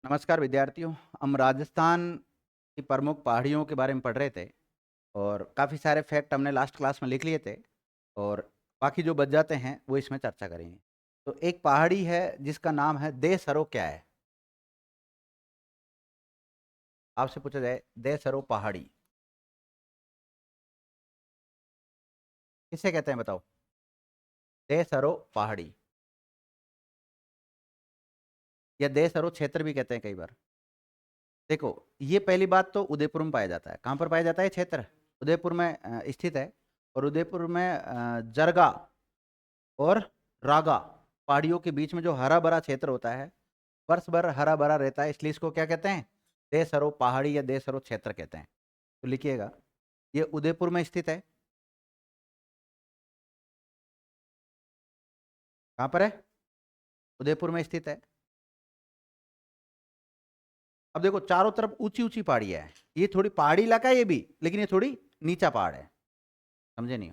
नमस्कार विद्यार्थियों। हम राजस्थान की प्रमुख पहाड़ियों के बारे में पढ़ रहे थे और काफ़ी सारे फैक्ट हमने लास्ट क्लास में लिख लिए थे और बाकी जो बच जाते हैं वो इसमें चर्चा करेंगे। तो एक पहाड़ी है जिसका नाम है देसरो। क्या है? आपसे पूछा जाए देसरो पहाड़ी किसे कहते हैं, बताओ। देसरो पहाड़ी या देसरो क्षेत्र भी कहते हैं कई बार। देखो, ये पहली बात तो उदयपुर में पाया जाता है। कहाँ पर पाया जाता है क्षेत्र? उदयपुर में स्थित है। और उदयपुर में जरगा और रागा पहाड़ियों के बीच में जो हरा भरा क्षेत्र होता है, वर्ष भर हरा भरा रहता है, इसलिए इसको क्या कहते हैं? देसरो पहाड़ी या देसरो क्षेत्र कहते हैं। तो लिखिएगा, ये उदयपुर में स्थित है। कहाँ पर है? उदयपुर में स्थित है। अब देखो, चारों तरफ ऊंची ऊंची पहाड़ियां है। ये थोड़ी पहाड़ी इलाका है ये भी, लेकिन ये थोड़ी नीचा पहाड़ है। समझे नहीं?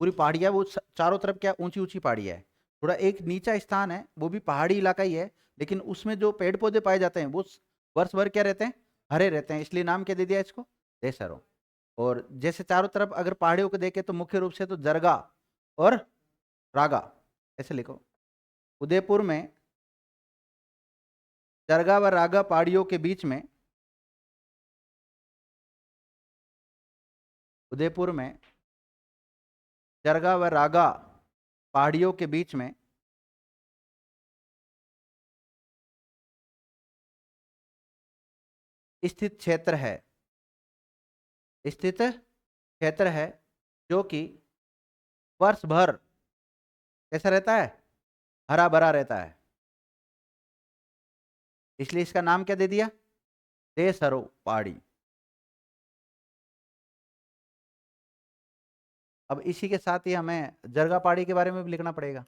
पूरी पहाड़ियां वो चारों तरफ क्या ऊंची ऊंची पहाड़ियां है। थोड़ा एक नीचा स्थान है, वो भी पहाड़ी इलाका ही है, लेकिन उसमें जो पेड़ पौधे पाए जाते हैं वो वर्ष भर क्या रहते हैं? हरे रहते हैं, इसलिए नाम क्या दे दिया इसको? देसरो। और जैसे चारों तरफ अगर पहाड़ियों को देखें तो मुख्य रूप से तो जरगा और रागा, ऐसे लिखो। उदयपुर में जरगा व रागा पहाड़ियों के बीच में, उदयपुर में जरगा व रागा पहाड़ियों के बीच में स्थित क्षेत्र है, स्थित क्षेत्र है जो कि वर्ष भर कैसा रहता है? हरा भरा रहता है, इसलिए इसका नाम क्या दे दिया? देसरो पहाड़ी। अब इसी के साथ ही हमें जरगा पहाड़ी के बारे में भी लिखना पड़ेगा।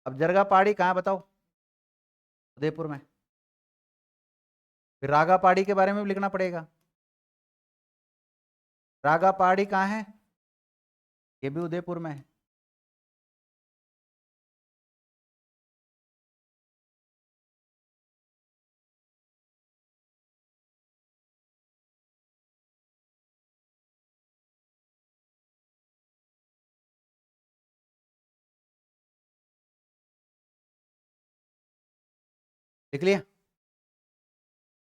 अब जरगा पहाड़ी कहाँ है बताओ? उदयपुर में। फिर रागा पहाड़ी के बारे में भी लिखना पड़ेगा। रागा पहाड़ी कहाँ है? ये भी उदयपुर में है। लिख लिया?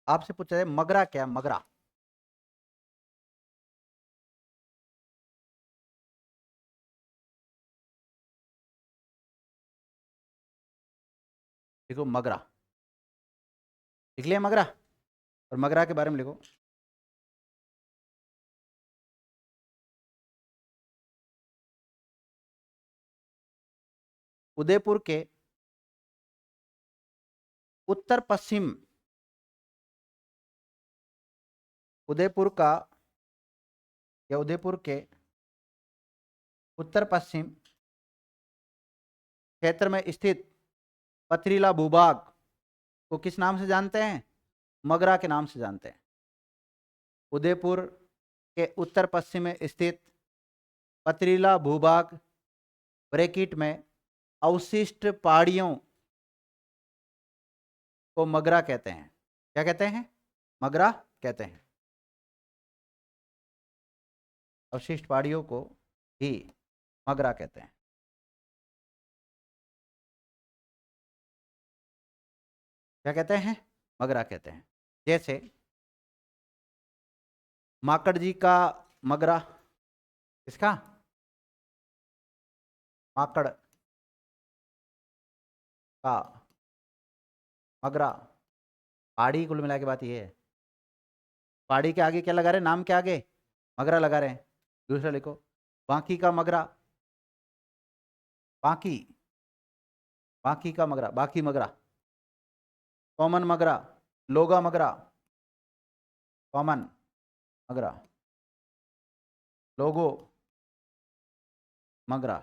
आपसे पूछा जाए मगरा क्या? मगरा लिखो, मगरा। लिख लिया मगरा? और मगरा के बारे में लिखो। उदयपुर के उत्तर पश्चिम, उदयपुर का या उदयपुर के उत्तर पश्चिम क्षेत्र में स्थित पथरीला भूभाग को किस नाम से जानते हैं? मगरा के नाम से जानते हैं। उदयपुर के उत्तर पश्चिम में स्थित पथरीला भूभाग ब्रैकेट में अवशिष्ट पहाड़ियों को मगरा कहते हैं। क्या कहते हैं? मगरा कहते हैं। अवशिष्ट पहाड़ियों को ही मगरा कहते हैं। क्या कहते हैं? मगरा कहते हैं। जैसे माकड़ जी का मगरा, किसका? माकड़ का मगरा। पहाड़ी कुल मिला के बात ये है। पहाड़ी के आगे क्या लगा रहे? नाम के आगे मगरा लगा रहे हैं। दूसरा लिखो, बांकी का मगरा। बांकी, बांकी का मगरा, बाकी मगरा। कॉमन मगरा, लोगा मगरा, कॉमन मगरा, लोगो मगरा।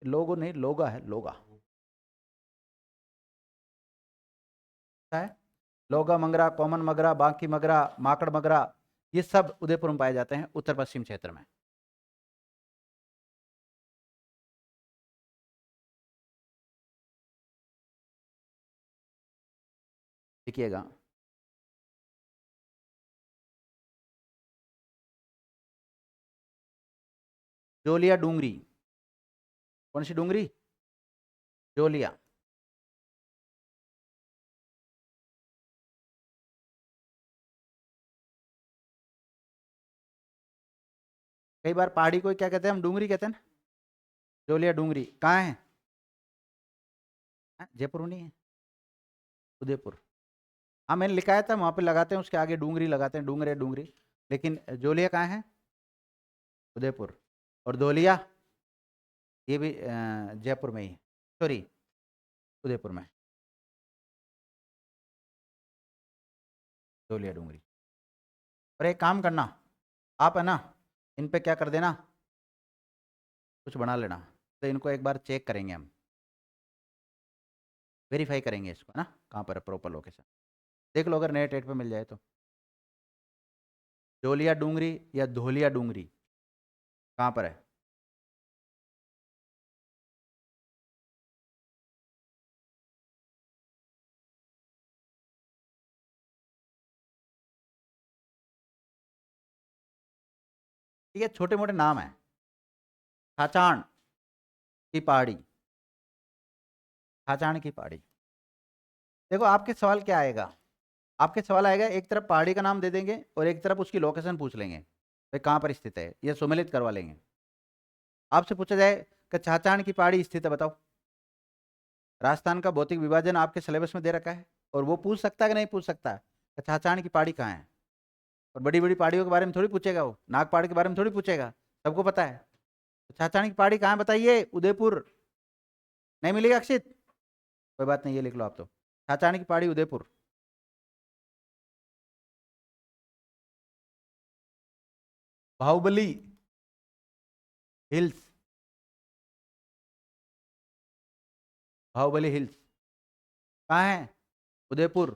लोगो नहीं, लोगा है, लोगा है। लोगा मगरा, कॉमन मगरा, बांकी मगरा, माकड़ मगरा, ये सब उदयपुर में पाए जाते हैं, उत्तर पश्चिम क्षेत्र में। लिखिएगा। जोलिया डूंगरी। कौन सी डूंगरी? जोलिया। कई बार पहाड़ी को क्या कहते हैं हम? डूंगरी कहते हैं ना। जोलिया डूंगरी कहाँ है? जयपुर में नहीं है? उदयपुर। हाँ मैंने लिखाया था, वहाँ पे लगाते हैं, उसके आगे डूंगरी लगाते हैं, डूंगरे डूंगरी। लेकिन जोलिया कहाँ है? उदयपुर। और धोलिया ये भी जयपुर में ही, सॉरी उदयपुर में। धोलिया डूंगरी। और एक काम करना, आप है ना इन पे क्या कर देना, कुछ बना लेना, तो इनको एक बार चेक करेंगे हम, वेरीफाई करेंगे इसको, है ना, कहाँ पर है प्रॉपर लोकेशन। देख लो अगर नेट रेट पे मिल जाए तो। जोलिया डूंगरी या धोलिया डूंगरी कहाँ पर है? ठीक है, छोटे मोटे नाम है। खाचाण की पहाड़ी, खाचाण की पहाड़ी। देखो आपके सवाल क्या आएगा, आपके सवाल आएगा एक तरफ पहाड़ी का नाम दे देंगे और एक तरफ उसकी लोकेशन पूछ लेंगे, भाई कहाँ पर स्थित है, ये सुमेलित करवा लेंगे। आपसे पूछा जाए कि खाचाण की पहाड़ी स्थित है बताओ, राजस्थान का भौतिक विभाजन आपके सिलेबस में दे रखा है, और वो पूछ सकता है कि नहीं पूछ सकता कि खाचाण की पहाड़ी कहाँ है। और बड़ी बड़ी पहाड़ियों के बारे में थोड़ी पूछेगा वो, नाग पहाड़ के बारे में थोड़ी पूछेगा, सबको पता है। तो खाचाण की पहाड़ी कहाँ है बताइए? उदयपुर। नहीं मिलेगा अक्षित? कोई बात नहीं, ये लिख लो आप तो, खाचाण की पहाड़ी उदयपुर। बाहुबली हिल्स, बाहुबली हिल्स कहाँ है? उदयपुर।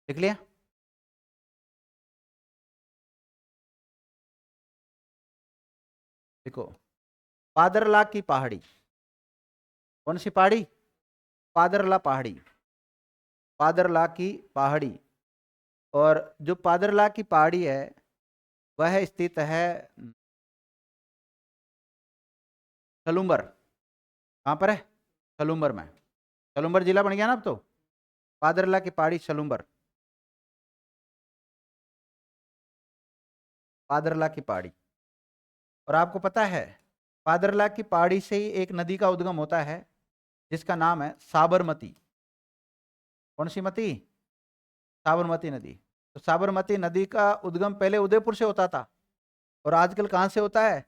लिख लिया? देखो, पादरला की पहाड़ी, कौन सी पहाड़ी? पादरला पहाड़ी, पादरला की पहाड़ी। और जो पादरला की पहाड़ी है वह स्थित है सलूम्बर। कहाँ पर है? सलूम्बर में। सलूम्बर जिला बन गया ना अब तो। पादरला की पहाड़ी सलूम्बर, पादरला की पहाड़ी। और आपको पता है पादरला की पहाड़ी से ही एक नदी का उद्गम होता है जिसका नाम है साबरमती। कौन सी मती? साबरमती नदी। तो साबरमती नदी का उद्गम पहले उदयपुर से होता था, और आजकल कहाँ से होता है?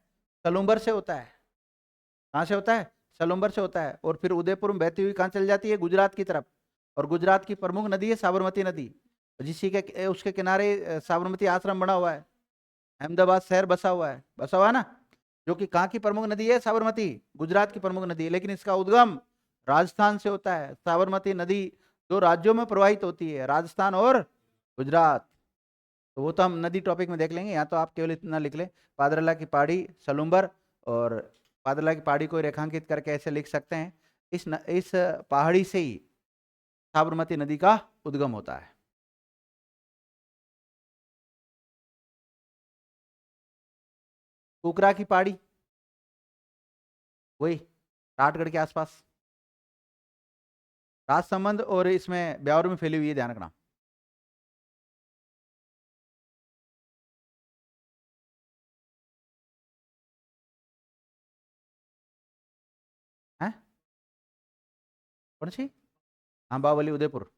सलूम्बर से होता है। कहाँ से होता है? सलूम्बर से होता है, और फिर उदयपुर में बहती हुई कहाँ चल जाती है? गुजरात की तरफ। और गुजरात की प्रमुख नदी है साबरमती नदी, जिसी के उसके किनारे साबरमती आश्रम बना हुआ है। अहमदाबाद शहर बसा हुआ है ना, जो कि कहाँ की प्रमुख नदी है? साबरमती, गुजरात की प्रमुख नदी है, लेकिन इसका उद्गम राजस्थान से होता है। साबरमती नदी दो राज्यों में प्रवाहित होती है, राजस्थान और गुजरात। तो वो तो हम नदी टॉपिक में देख लेंगे, यहाँ तो आप केवल इतना लिख लें, पादरला की पहाड़ी सलूम्बर। और पादरला की पहाड़ी को रेखांकित करके ऐसे लिख सकते हैं, इस पहाड़ी से ही साबरमती नदी का उद्गम होता है। कुकरा की पहाड़ी, वही राजगढ़ के आसपास, राजसमंद और इसमें ब्यावर में फैली हुई है, ध्यान रखना। है कौन सी? हाँ बाहुबली उदयपुर।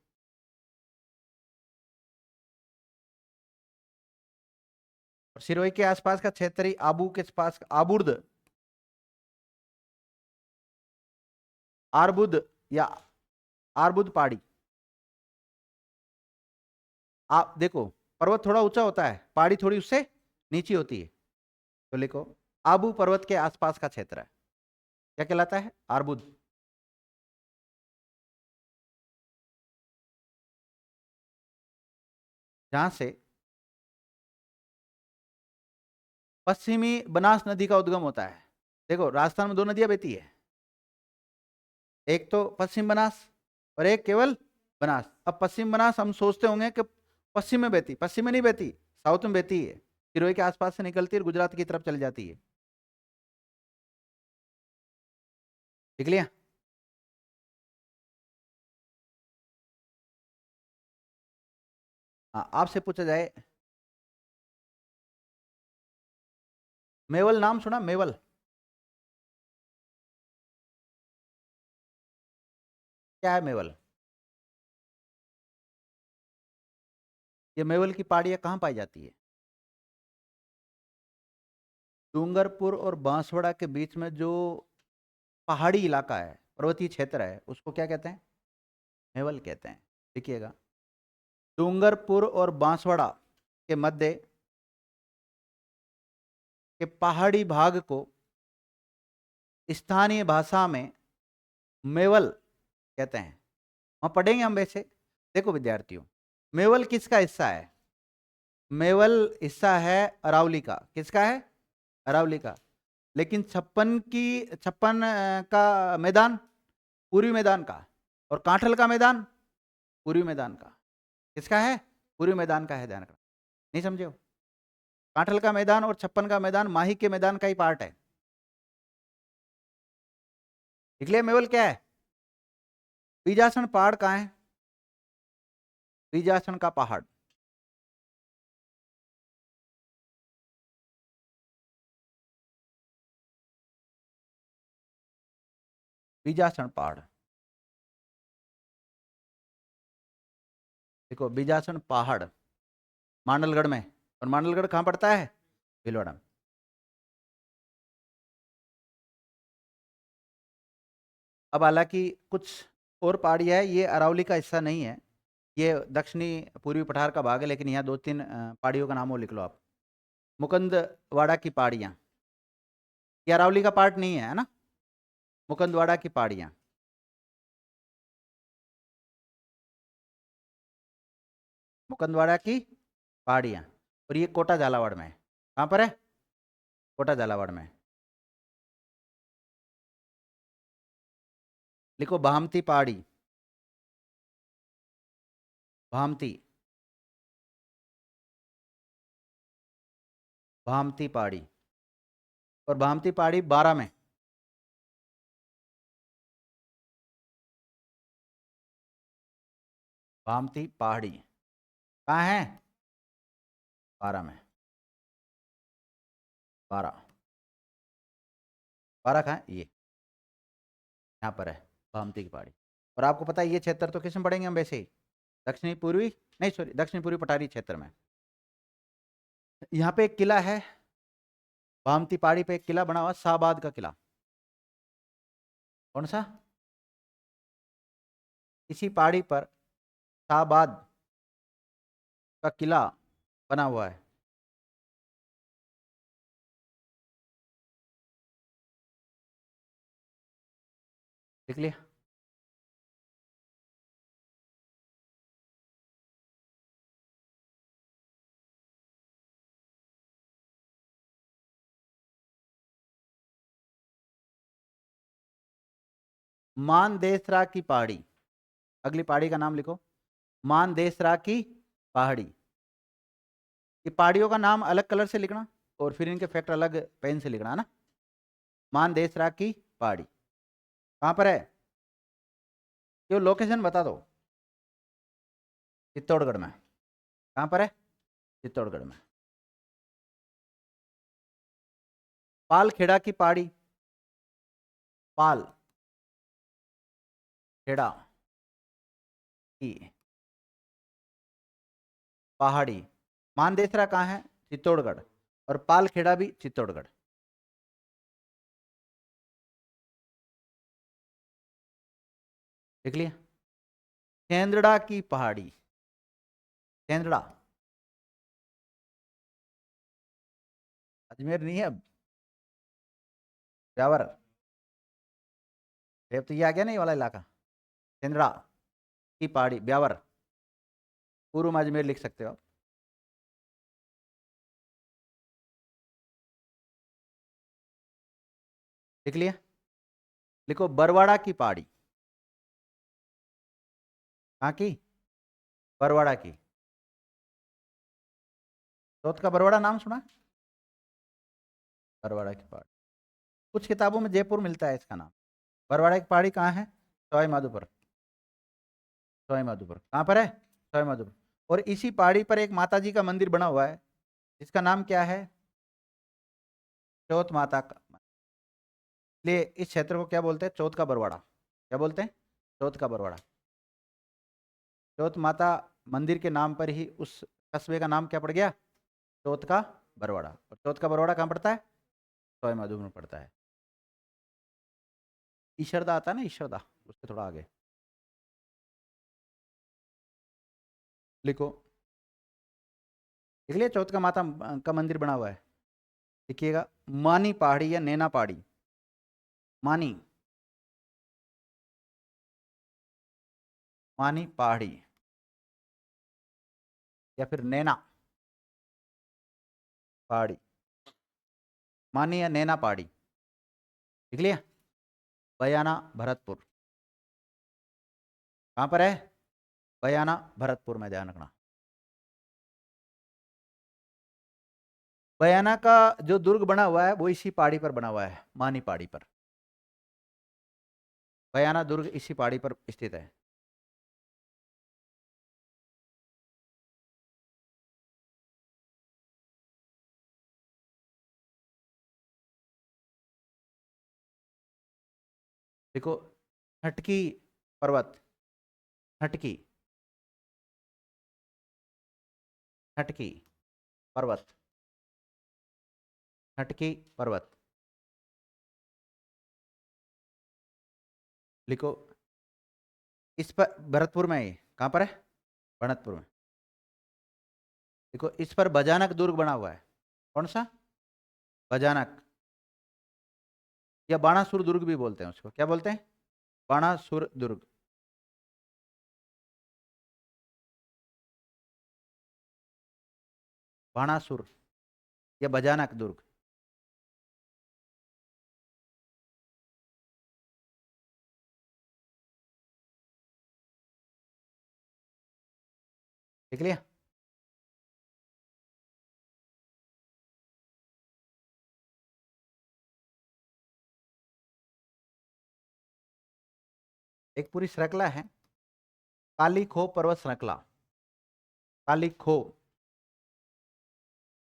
और सिरोही के आसपास का क्षेत्र ही आबू के पास आबुर्द, आरबुद या आरबुद पहाड़ी। आप देखो, पर्वत थोड़ा ऊंचा होता है, पहाड़ी थोड़ी उससे नीची होती है। तो लिखो, आबू पर्वत के आसपास का क्षेत्र है, क्या कहलाता है? आरबुद। जहां से पश्चिमी बनास नदी का उद्गम होता है। देखो राजस्थान में दो नदियां बहती है, एक तो पश्चिम बनास और एक केवल बनास। अब पश्चिम बनास हम सोचते होंगे कि पश्चिम में बहती, पश्चिम में नहीं बहती, साउथ में बहती है, सिरोही के आसपास से निकलती है और गुजरात की तरफ चली जाती है। देख लिया। हाँ, आपसे पूछा जाए, मेवल नाम सुना? मेवल, क्या है मेवल? ये मेवल की पहाड़ियाँ कहाँ पाई जाती है? डूंगरपुर और बांसवाड़ा के बीच में जो पहाड़ी इलाका है, पर्वतीय क्षेत्र है, उसको क्या कहते हैं? मेवल कहते हैं। देखिएगा, डूंगरपुर और बांसवाड़ा के मध्य के पहाड़ी भाग को स्थानीय भाषा में मेवल कहते हैं। वहां पढ़ेंगे हम वैसे। देखो विद्यार्थियों, मेवल किसका हिस्सा है? मेवल हिस्सा है अरावली का। किसका है? अरावली का। लेकिन छप्पन का मैदान पूर्वी मैदान का, और कांठल का मैदान पूर्वी मैदान का। किसका है? पूर्वी मैदान का है, ध्यान रखना। नहीं समझे हो? कांठल का मैदान और छप्पन का मैदान माही के मैदान का ही पार्ट है। इसलिए मेवल क्या है? बीजासन पहाड़ कहाँ है? बीजासन का पहाड़, बीजासन पहाड़। देखो बीजासन पहाड़ मांडलगढ़ में, और मांडलगढ़ कहाँ पड़ता है? भीलवाड़ा में। अब हालांकि कुछ और पहाड़ियाँ है, ये अरावली का हिस्सा नहीं है, ये दक्षिणी पूर्वी पठार का भाग है, लेकिन यहाँ दो तीन पहाड़ियों का नाम और लिख लो आप। मुकुंदवाड़ा की पहाड़ियाँ, ये अरावली का पार्ट नहीं है ना? मुकुंदवाड़ा की पहाड़ियाँ, मुकुंदवाड़ा की पहाड़ियाँ, और ये कोटा झालावाड़ में है। कहाँ पर है? कोटा झालावाड़ में। लिखो भामती पहाड़ी, भामती, भामती पहाड़ी। और भामती पहाड़ी 12 में। भामती पहाड़ी कहाँ है? 12 में। 12, 12 कहाँ है? ये यहाँ पर है, भामती की पहाड़ी। और आपको पता है ये क्षेत्र तो किस में पढ़ेंगे हम वैसे ही? दक्षिणी पूर्वी, नहीं सॉरी, दक्षिणी पूर्वी पठारी क्षेत्र में। यहाँ पे एक किला है, भामती पहाड़ी पे एक किला बना हुआ, शाहबाद का किला। कौन सा? इसी पहाड़ी पर शाहबाद का किला बना हुआ है। देख लिया। मानदेसरा की पहाड़ी, अगली पहाड़ी का नाम लिखो, मानदेसरा की पहाड़ी। ये पहाड़ियों का नाम अलग कलर से लिखना, और फिर इनके फैक्ट अलग पेन से लिखना है ना। मानदेसरा की पहाड़ी कहाँ पर है? ये लोकेशन बता दो। चित्तौड़गढ़ में। कहाँ पर है? चित्तौड़गढ़ में। पालखेड़ा की पहाड़ी, पाल खेड़ा की पहाड़ी। मानदेसरा कहाँ है? चित्तौड़गढ़। और पालखेड़ा भी चित्तौड़गढ़। देख लिया। केंद्रड़ा की पहाड़ी, केंद्रड़ा अजमेर नहीं है अब, ब्यावर। अब तो ये आ गया ना ये वाला इलाका। केंद्रड़ा की पहाड़ी, ब्यावर। पूर्व में अजमेर लिख सकते हो आप। लिख लिया। लिखो बरवाड़ा की पहाड़ी, कहाँ की? बरवाड़ा की। चौथ का बरवाड़ा नाम सुना? बरवाड़ा की पहाड़ी, कुछ किताबों में जयपुर मिलता है इसका नाम। बरवाड़ा की पहाड़ी कहाँ है? सवाई माधोपुर। सवाई माधोपुर कहाँ पर है? सवाई माधोपुर। और इसी पहाड़ी पर एक माता जी का मंदिर बना हुआ है, जिसका नाम क्या है? चौथ माता का। इसलिए इस क्षेत्र को क्या बोलते हैं? चौथ का बरवाड़ा। क्या बोलते हैं? चौथ का बरवाड़ा। चौथ माता मंदिर के नाम पर ही उस कस्बे का नाम क्या पड़ गया? चौथ का बरवाड़ा। और चौथ का बरवाड़ा कहाँ पड़ता है? सवाई माधोपुर में पड़ता है। ईशरदा आता है ना, ईशरदा, उसके थोड़ा आगे। लिखो, देख लिया चौथ का माता का मंदिर बना हुआ है। लिखिएगा, मानी पहाड़ी या नैना पहाड़ी। मानी, मानी पहाड़ी या फिर नैना पहाड़ी। मानी या नैना पहाड़ी, लिख लिया। बयाना भरतपुर। कहाँ पर है? बयाना भरतपुर में, ध्यान रखना। बयाना का जो दुर्ग बना हुआ है वो इसी पहाड़ी पर बना हुआ है, मानी पहाड़ी पर। बयाना दुर्ग इसी पहाड़ी पर स्थित है। देखो, हटकी पर्वत, हटकी, हटकी पर्वत, हटकी पर्वत। लिखो, इस पर भरतपुर में है, कहाँ पर है? भरतपुर में। देखो, इस पर भजानक दुर्ग बना हुआ है। कौन सा? भजानक या बाणासुर दुर्ग भी बोलते हैं उसको। क्या बोलते हैं? बाणासुर दुर्ग। बाणासुर या भजानक दुर्ग। देख लिया? एक पूरी श्रृंखला है, काली खो पर्वत श्रृंखला। काली खो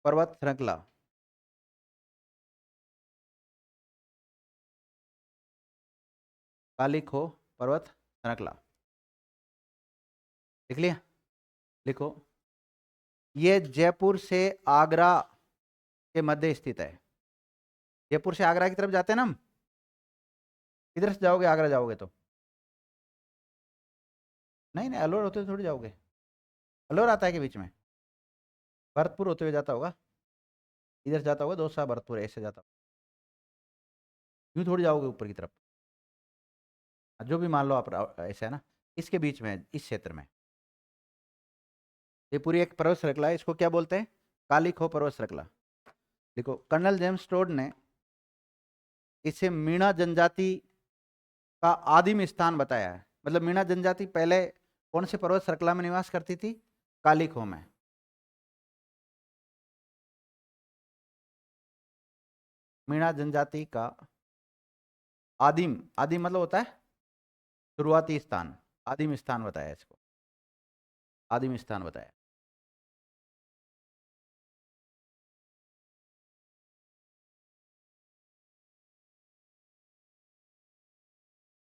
पर्वत श्रृंखला। काली खो पर्वत श्रृंखला, देख लिया? लिखो, ये जयपुर से आगरा के मध्य स्थित है। जयपुर से आगरा की तरफ जाते हैं ना हम, किधर से जाओगे? आगरा जाओगे तो नहीं नहीं, अलोर होते हुए थोड़ी जाओगे। अलोर आता है के बीच में? भरतपुर होते हुए जाता होगा, इधर जाता होगा, दौसा भरतपुर ऐसे जाता होगा। यूँ थोड़ी जाओगे ऊपर की तरफ। जो भी मान लो आप, ऐसा है ना, इसके बीच में, इस क्षेत्र में। ये पूरी एक पर्वत श्रृंखला है, इसको क्या बोलते हैं? काली खो पर्वत श्रृंखला। देखो, कर्नल जेम्स टोड ने इसे मीणा जनजाति का आदिम स्थान बताया है। मतलब मीणा जनजाति पहले कौन से पर्वत श्रृंखला में निवास करती थी? काली खो में। मीणा जनजाति का आदिम, आदिम मतलब होता है शुरुआती स्थान, आदिम स्थान बताया इसको, आदिम स्थान बताया।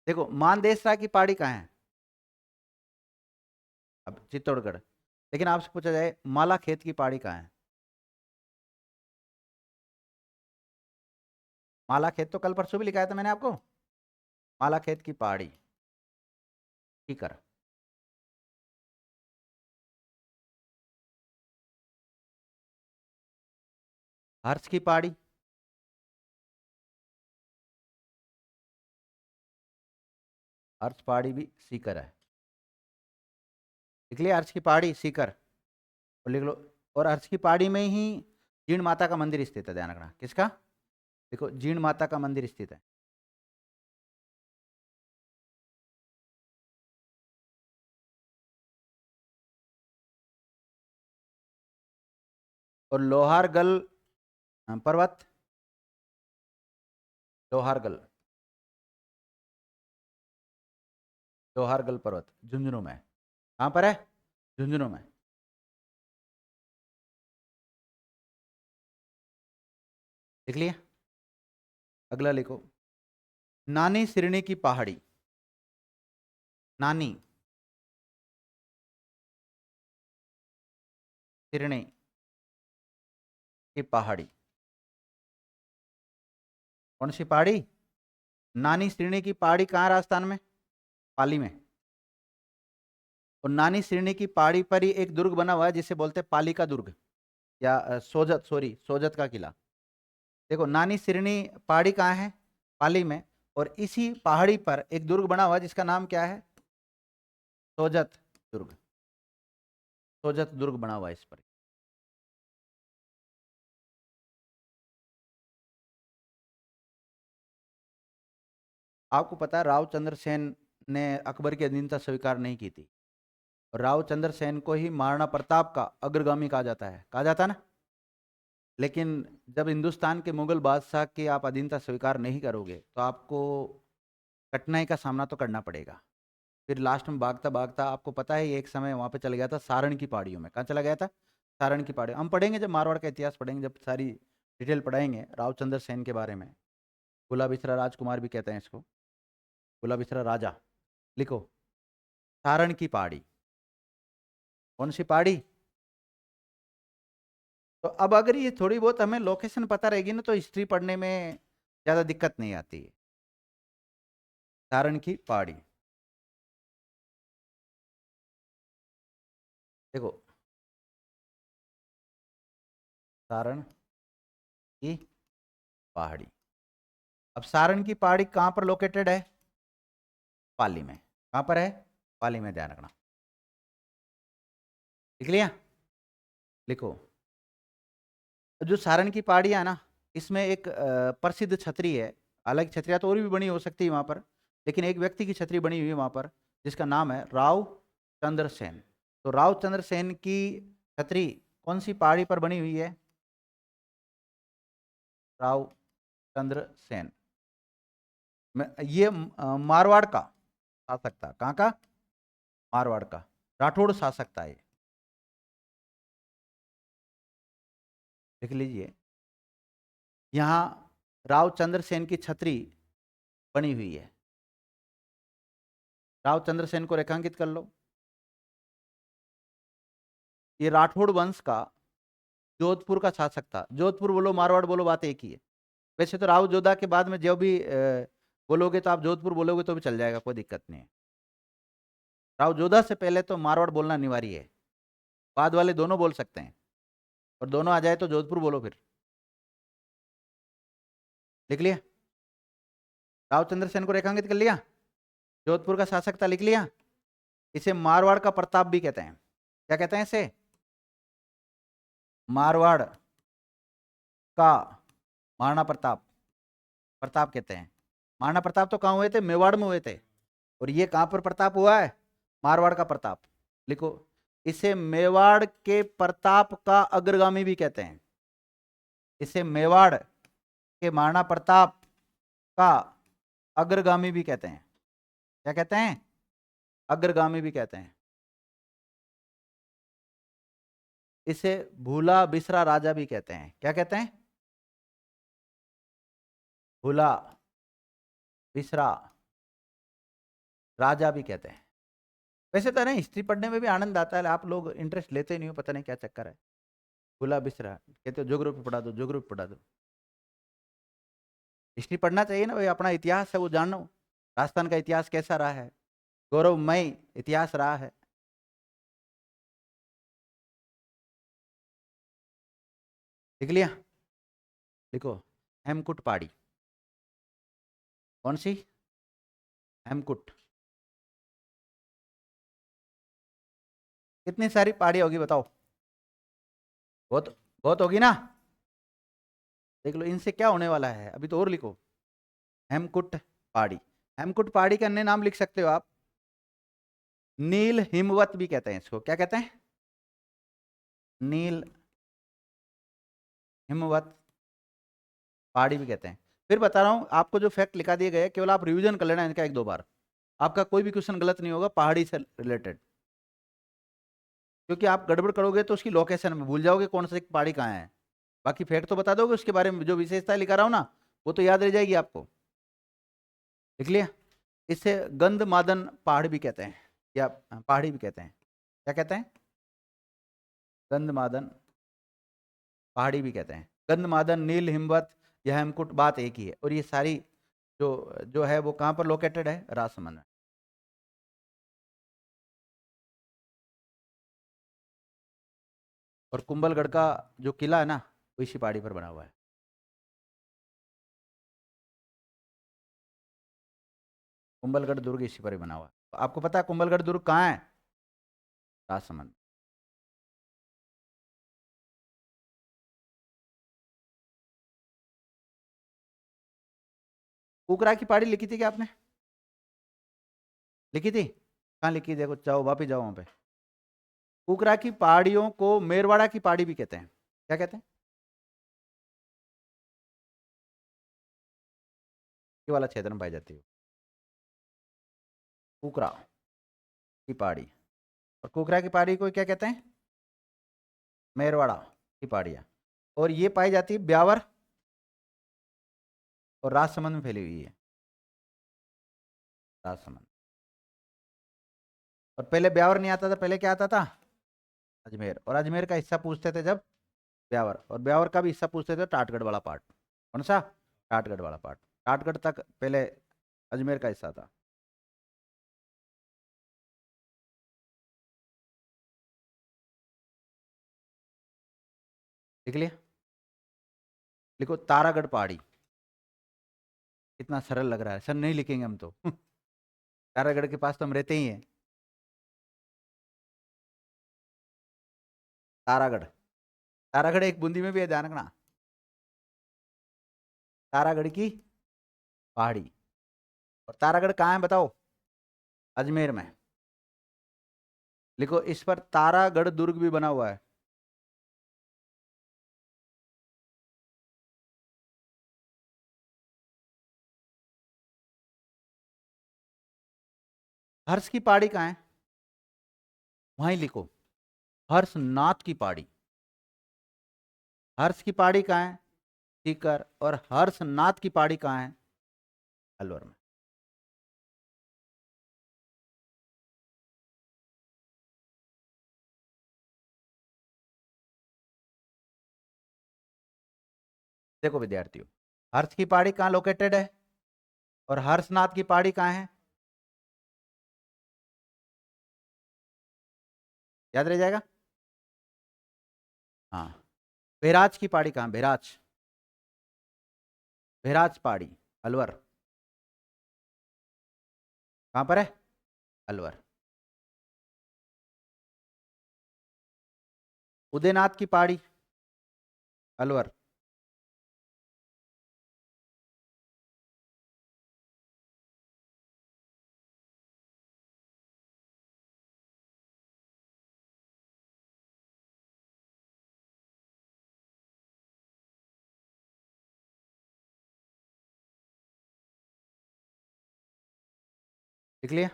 देखो, मानदेसरा की पहाड़ी कहाँ है? अब चित्तौड़गढ़। लेकिन आपसे पूछा जाए माला खेत की पहाड़ी कहाँ है? माला खेत तो कल परसों भी लिखाया था मैंने आपको। माला खेत की पहाड़ी, सीकर। हर्ष की पहाड़ी, हर्ष पहाड़ी भी सीकर है। लिख लिया? हर्ष की पहाड़ी सीकर, और लिख लो। और हर्ष की पहाड़ी में ही जीण माता का मंदिर स्थित है, ध्यान रखना। किसका? देखो, जीण माता का मंदिर स्थित है। और लोहारगल पर्वत, लोहारगल, लोहारगल पर्वत झुंझुनू में। कहाँ पर है? झुंझुनू में। लिख लिया? अगला लिखो, नानी सिरनी की पहाड़ी। नानी सिरनी की पहाड़ी, कौन सी पहाड़ी? नानी सिरनी की पहाड़ी कहाँ है? राजस्थान में, पाली में। और नानी सिरनी की पहाड़ी पर ही एक दुर्ग बना हुआ है जिसे बोलते हैं पाली का दुर्ग, या सोजत, सॉरी सोजत का किला। देखो, नानी सिरनी पहाड़ी कहाँ है? पाली में। और इसी पहाड़ी पर एक दुर्ग बना हुआ है जिसका नाम क्या है? सोजत दुर्ग। सोजत दुर्ग बना हुआ है इस पर। आपको पता है रावचंद्र सेन ने अकबर की अधीनता स्वीकार नहीं की थी, और रावचंद्र सेन को ही महाराणा प्रताप का अग्रगामी कहा जाता है, कहा जाता है ना। लेकिन जब हिंदुस्तान के मुगल बादशाह की आप अधीनता स्वीकार नहीं करोगे तो आपको कठिनाई का सामना तो करना पड़ेगा। फिर लास्ट में भागता भागता, आपको पता है एक समय वहां पे चला गया था सारण की पहाड़ियों में। कहाँ चला गया था? सारण की पहाड़ी। हम पढ़ेंगे जब मारवाड़ का इतिहास पढ़ेंगे, जब सारी डिटेल पढ़ाएंगे रावचंद्र सेन के बारे में। गुलाबिसरा राजकुमार भी कहते हैं इसको, गुलाबिसरा राजा। लिखो, सारण की पहाड़ी। कौन सी पहाड़ी? तो अब अगर ये थोड़ी बहुत हमें लोकेशन पता रहेगी ना तो हिस्ट्री पढ़ने में ज्यादा दिक्कत नहीं आती है। सारण की पहाड़ी, देखो, सारण की पहाड़ी। अब सारण की पहाड़ी कहाँ पर लोकेटेड है? पाली में। कहाँ पर है? पाली में, ध्यान रखना। लिख लिया? लिखो, जो सारण की पहाड़ियाँ ना, इसमें एक प्रसिद्ध छतरी है। हालांकि छतरियाँ तो और भी बनी हो सकती है वहाँ पर, लेकिन एक व्यक्ति की छतरी बनी हुई है वहाँ पर जिसका नाम है राव चंद्र सेन। तो राव चंद्र सेन की छतरी कौन सी पहाड़ी पर बनी हुई है? राव चंद्र सेन। ये मारवाड़ का शासक था। कहाँ का? मारवाड़ का राठौड़ शासक था ये। लिख लीजिए, यहाँ रावचंद्र सेन की छतरी बनी हुई है। रावचंद्र सेन को रेखांकित कर लो। ये राठौड़ वंश का जोधपुर का शासक था। जोधपुर बोलो मारवाड़ बोलो, बात एक ही है। वैसे तो राव जोधा के बाद में जो भी बोलोगे तो आप जोधपुर बोलोगे तो भी चल जाएगा, कोई दिक्कत नहीं है। राव जोधा से पहले तो मारवाड़ बोलना अनिवार्य है, बाद वाले दोनों बोल सकते हैं, और दोनों आ जाए तो जोधपुर बोलो फिर। लिख लिया? रावचंद्र सेन को रेखांकित कर लिया, जोधपुर का शासक था, लिख लिया। इसे मारवाड़ का प्रताप भी कहते हैं। क्या कहते हैं इसे? मारवाड़ का महाराणा प्रताप, प्रताप कहते हैं। महाराणा प्रताप तो कहाँ हुए थे? मेवाड़ में हुए थे। और ये कहाँ पर प्रताप हुआ है? मारवाड़ का प्रताप। लिखो, इसे मेवाड़ के प्रताप का अग्रगामी भी कहते हैं। इसे मेवाड़ के महाराणा प्रताप का अग्रगामी भी कहते हैं। क्या कहते हैं? अग्रगामी भी कहते हैं। इसे भूला बिसरा राजा भी कहते हैं। क्या कहते हैं? भूला बिसरा राजा भी कहते हैं। वैसे तो ना हिस्ट्री पढ़ने में भी आनंद आता है, आप लोग इंटरेस्ट लेते नहीं हो, पता नहीं क्या चक्कर है। भूला बिसरा कहते हो, ज्योग्राफी पढ़ा दो, ज्योग्राफी पढ़ा दो। हिस्ट्री पढ़ना चाहिए ना भाई, अपना इतिहास है वो जानो। राजस्थान का इतिहास कैसा रहा है, गौरवमय इतिहास रहा है। लिख लिया? लिखो, हेमकुट पहाड़ी। कौन सी? हेमकुट। कितनी सारी पहाड़ी होगी बताओ? बहुत, बहुत होगी ना। देख लो इनसे क्या होने वाला है, अभी तो और लिखो, हेमकुट पहाड़ी। हेमकुट पहाड़ी का अन्य नाम लिख सकते हो आप, नील हिमवत भी कहते हैं इसको। क्या कहते हैं? नील हिमवत पहाड़ी भी कहते हैं। फिर बता रहा हूँ आपको, जो फैक्ट लिखा दिए गए केवल आप रिवीजन कर लेना इनका एक दो बार, आपका कोई भी क्वेश्चन गलत नहीं होगा पहाड़ी से रिलेटेड, क्योंकि आप गड़बड़ करोगे तो उसकी लोकेशन में भूल जाओगे कौन सी पहाड़ी कहाँ है। बाकी फैक्ट तो बता दोगे, उसके बारे में जो विशेषता लिखा रहा हूँ ना वो तो याद रह जाएगी आपको। लिख लिया। इसे गंधमादन पहाड़ भी कहते हैं, या पहाड़ी भी कहते हैं। क्या कहते हैं? गंधमादन पहाड़ी भी कहते हैं। गंधमादन, नील, हिमवत, यह हेमकुट, बात एक ही है। और ये सारी जो जो है वो कहाँ पर लोकेटेड है? राजसमंद में। और कुंभलगढ़ का जो किला है ना वो इसी पहाड़ी पर बना हुआ है। कुंभलगढ़ दुर्ग इसी पर ही बना हुआ है। तो आपको पता है कुंभलगढ़ दुर्ग कहाँ है? राजसमंद। कुकरा की पहाड़ी लिखी थी क्या आपने? लिखी थी? कहाँ लिखी? देखो, जाओ वापिस जाओ वहां पे। कुकरा की पहाड़ियों को मेरवाड़ा की पहाड़ी भी कहते हैं। क्या कहते हैं? ये वाला क्षेत्र में पाई जाती है कुकरा की पहाड़ी। और कुकरा की पहाड़ी को क्या कहते हैं? मेरवाड़ा की पहाड़ियाँ। और ये पाई जाती है ब्यावर और राजसमंद में फैली हुई है। राजसमंद। और पहले ब्यावर नहीं आता था, पहले क्या आता था? अजमेर। और अजमेर का हिस्सा पूछते थे जब ब्यावर, और ब्यावर का भी हिस्सा पूछते थे टाटगढ़ वाला पार्ट। कौन सा? टाटगढ़ वाला पार्ट। टाटगढ़ तक पहले अजमेर का हिस्सा था। लिख लिया। लिखो तारागढ़ पहाड़ी। कितना सरल लग रहा है सर, नहीं लिखेंगे हम तो तारागढ़ के पास तो हम रहते ही हैं। तारागढ़। तारागढ़ एक बूंदी में भी है, ध्यान रखना। तारागढ़ की पहाड़ी। और तारागढ़ कहाँ है बताओ? अजमेर में। लिखो, इस पर तारागढ़ दुर्ग भी बना हुआ है। हर्ष की पहाड़ी कहाँ है? वहीं लिखो, हर्षनाथ की पहाड़ी। हर्ष की पहाड़ी कहाँ है? सीकर। और हर्षनाथ की पहाड़ी कहाँ है? अलवर में। देखो विद्यार्थियों, हर्ष की पहाड़ी कहाँ लोकेटेड है और हर्षनाथ की पहाड़ी कहाँ है? याद रह जाएगा। हाँ। बेराज की पहाड़ी कहाँ? बेराज। बेराज पहाड़ी अलवर। कहाँ पर है? अलवर। उदयनाथ की पहाड़ी अलवर। लिख लिया।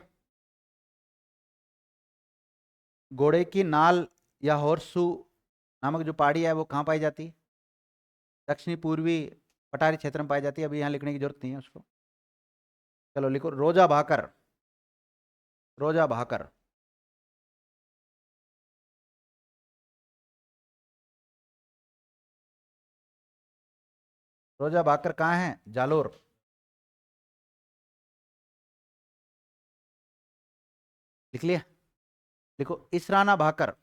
घोड़े की नाल या हॉर्सू नामक जो पहाड़ी है वो कहाँ पाई जाती है? दक्षिणी पूर्वी पठारी क्षेत्र में पाई जाती है। अभी यहाँ लिखने की जरूरत नहीं है उसको। चलो लिखो, रोजा भाकर। रोजा भाकर। रोजा भाकर कहाँ है? जालोर। लिख लिया। लिखो, इसराना भाकर।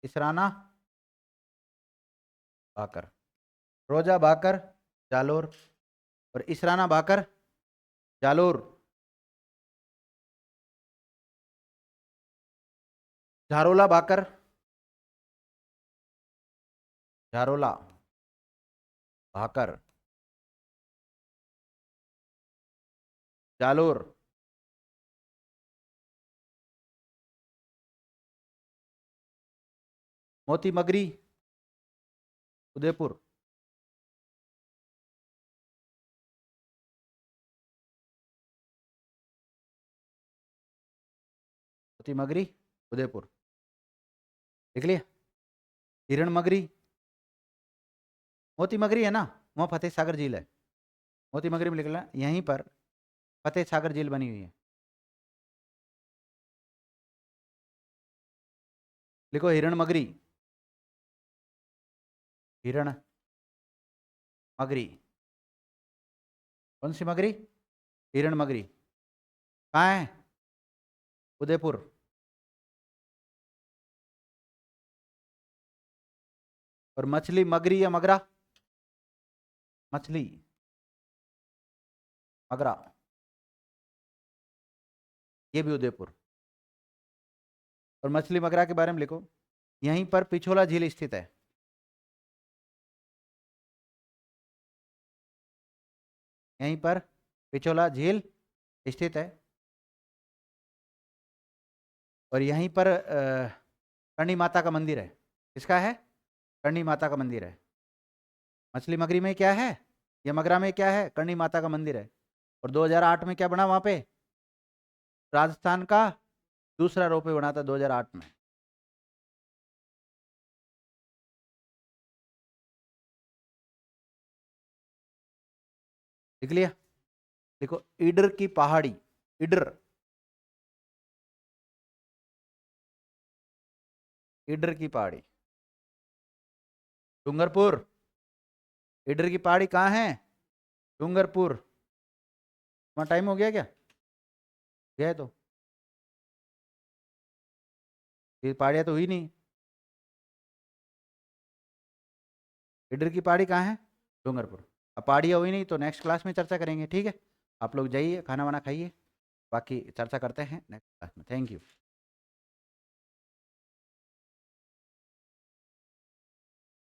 इसराना भाकर। रोजा भाकर जालोर। और इसराना भाकर जालोर। झारोला भाकर। झारोला भाकर जालोर। मोती मगरी, उदयपुर। मोती मगरी, उदयपुर, देख लिया। हिरण मगरी, मोती मगरी है ना, वहाँ फतेह सागर झील है। मोती मगरी में निकला, यहीं पर फतेह सागर झील बनी हुई है। लिखो हिरण मगरी, हिरण मगरी। कौन सी मगरी? हिरण मगरी। कहाँ है? उदयपुर। और मछली मगरी या मगरा? मछली मगरा, ये भी उदयपुर। और मछली मगरा के बारे में लिखो, यहीं पर पिछोला झील स्थित है। यहीं पर पिछोला झील स्थित है। और यहीं पर करणी माता का मंदिर है। किसका है? करणी माता का मंदिर है। मछली मगरी में क्या है, या मगरा में क्या है? करणी माता का मंदिर है। और 2008 में क्या बना वहां पे? राजस्थान का दूसरा रोपवे बना था 2008 में। लिख लिया? देखो ईडर की पहाड़ी, ईडर, ईडर की पहाड़ी, डूंगरपुर। ईडर की पहाड़ी कहाँ है? डूंगरपुर। वहाँ टाइम हो गया क्या? गया है तो ये पहाड़ियाँ तो हुई नहीं। ईडर की पहाड़ी कहाँ है? डूंगरपुर। अब पहाड़ियाँ हुई नहीं तो नेक्स्ट क्लास में चर्चा करेंगे, ठीक है? आप लोग जाइए, खाना वाना खाइए, बाकी चर्चा करते हैं नेक्स्ट क्लास में। Thank you.